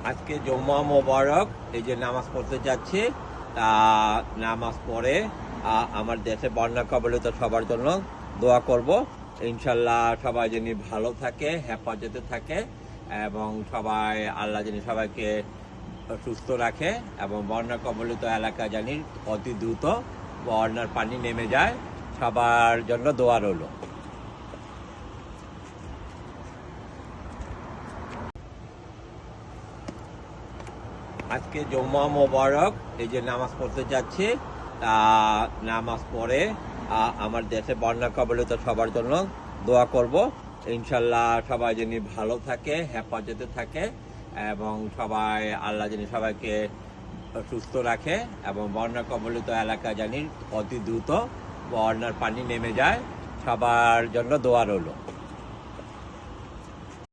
আজকে জুম্মা মোবারক, এই যে নামাজ পড়তে যাচ্ছি। তা নামাজ পড়ে আমার দেশে বন্যা কবলিত সবার জন্য দোয়া করব। ইনশাল্লাহ সবাই যেন ভালো থাকে, হেফাজতে থাকে এবং সবাই আল্লাহ যেন সবাইকে সুস্থ রাখে এবং বন্যা কবলিত এলাকা জানি অতি দ্রুত বন্যার পানি নেমে যায়। সবার জন্য দোয়া রইল। আজকে জুম্মা মোবারক, এই যে নামাজ পড়তে যাচ্ছি। তা নামাজ পড়ে আমার দেশে বন্যা কবলিত সবার জন্য দোয়া করব। ইনশাল্লাহ সবাই যেন ভালো থাকে, হেফাজতে থাকে এবং সবাই আল্লাহ যেন সবাইকে সুস্থ রাখে এবং বন্যা কবলিত এলাকা জানি অতি দ্রুত বন্যার পানি নেমে যায়। সবার জন্য দোয়া রইল।